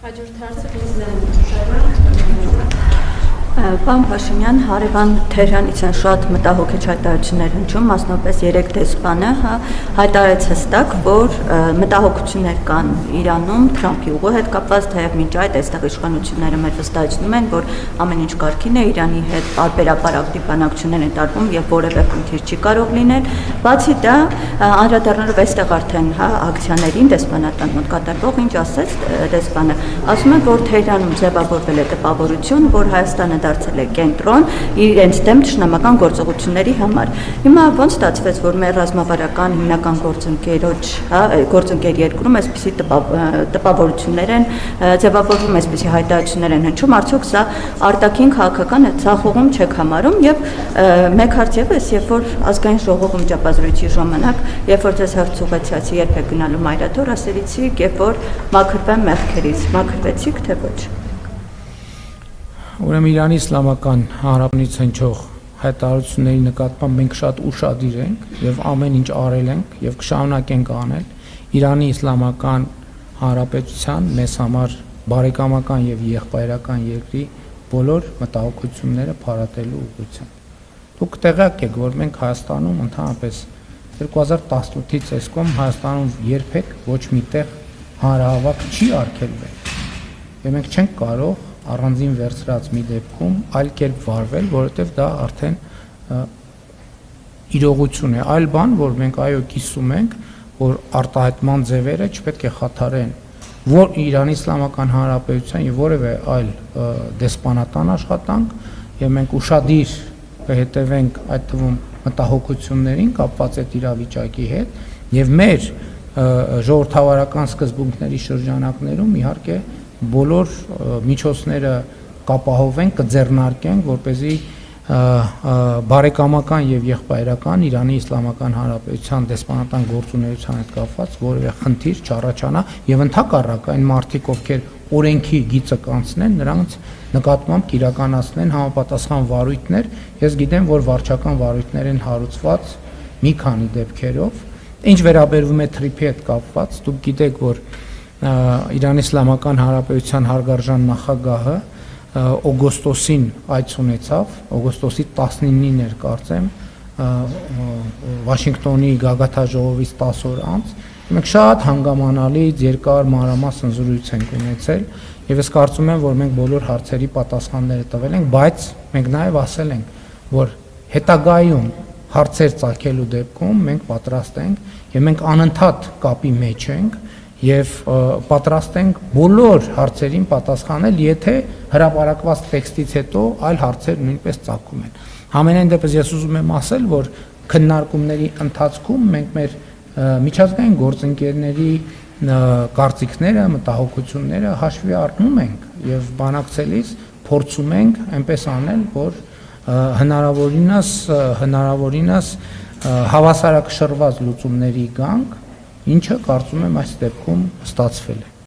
Հաջորդ հարցը prezident Պարոն Փաշինյան, հարևան Թեհրանից են շատ մտահոգիչ հայտարարություններ հնչում, մասնավորապես 3 դեսպանը հայտարարեց հստակ, որ մտահոգություններ կան Իրանում Թրամփի ուղու հետ կապված, թեև մինչ այդ այստեղ իշխանությունները մեր վստահեցնում են, որ ամեն ինչ կարգին է, Իրանի հետ պարբերաբար ակտիվ բանակցություններ են տարվում եւ որևէ խնդիր չի կարող լինել։ Բացի դա, անդրադառնալով այստեղ արդեն ակցիաներին դեսպանատան մոտ կատարվող, ինչ ասեց դեսպանը, ասում են, որ Թեհրանում ձևավորվել է տպավորություն, որ Հայաստանը դարձել է կենտրոն իրենց դեմ թշնամական գործողությունների համար։ Հիմա ոնց ստացվեց, որ մեր ռազմավարական հիմնական գործընկեր երկրում այսպիսի տպավորություններ են ձևավորվում, այսպիսի հայտարարություններ են հնչում, արդյոք սա արտաքին քաղաքական ցախողում չեք համարում եւ մեկ հարց եւս, երբ որ ազգային ժողովում ճապազրույցի ժամանակ, երբ որ ձեզ հարց ուղեցիացի, երբ եք գնալու Մայրաթոր, ասելիցիք, երբ որ մաքրվեմ մեղքերից, մաքրվեցիք թե ոչ։ Ուրեմն Իրանի Իսլամական Հանրապետությունից հնչող հայտարարությունների նկատմամբ մենք շատ ուշադիր ենք եւ ամեն ինչ արել ենք եւ կշարունակենք անել Իրանի Իսլամական Հանրապետության մեզ համար բարեկամական եւ եղբայրական երկրի բոլոր մտահոգությունները փարատելու ուղղությամբ։ Դուք տեղյակ եք, որ մենք Հայաստանում ընդհանրապես 2018-ից այսքան Հայաստանում երբեք ոչ միտեղ հանրահավաք չի արգելվել։ Եվ մենք չենք կարող առանձին վերցրած մի դեպքում այլ կերպ վարվել, որովհետև դա արդեն իրողություն է, այլ բան, որ մենք այո կիսում ենք, որ արտահայտման ձևերը չպետք է խաթարեն որ Իրանի Իսլամական Հանրապետության եւ որևէ այլ դեսպանատան աշխատանք եւ մենք ուշադիր կհետևենք այդ թվում մտահոգություններին կապված այդ իրավիճակի հետ եւ մեր ժողովրդավարական սկզբունքների շրջանակներում իհարկե բոլոր միջոցները կապահովենք, կձեռնարկենք, որպեսզի բարեկամական եւ եղբայրական Իրանի Իսլամական Հանրապետության դեսպանատան գործունեության հետ կապված որևէ խնդիր չառաջանա եւ ընդհակառակ այն մարդիկ, ովքեր օրենքի գիծը կանցնեն, նրանց նկատմամբ կիրականացնեն համապատասխան վարույթներ։ Ես գիտեմ, որ վարչական վարույթներ են հարուցված մի քանի դեպքերով։ Ինչ վերաբերվում է թրիփի հետ կապված, դուք գիտեք, որ Իրանի Իսլամական Հանրապետության հարգարժան նախագահը օգոստոսին այց ունեցավ, օգոստոսի 19-ին էր կարծեմ, Վաշինգտոնի գագաթաժողովից 10 օր անց, մենք շատ հանգամանալի երկար մանրամասն զրույց ենք ունեցել եւ ես կարծում եմ, որ մենք բոլոր հարցերի պատասխանները տվել ենք, բայց մենք նաեւ ասել ենք, որ հետագայում հարցեր ծագելու դեպքում մենք պատրաստ ենք եւ մենք անընդհատ կապի մեջ ենք եւ պատրաստ ենք բոլոր հարցերին պատասխանել, եթե հրապարակված տեքստից հետո այլ հարցեր նույնպես ծագում են։ Համենայն դեպս ես ուզում եմ ասել, որ քննարկումների ընթացքում մենք մեր միջազգային գործընկերների կարծիքները, մտահոգությունները հաշվի առնում ենք եւ բանակցելիս փորձում ենք այնպես անել, որ հնարավորինս հավասարակշռված լուծումների գանք, ինչը կարծում եմ այս դեպքում ստացվել է։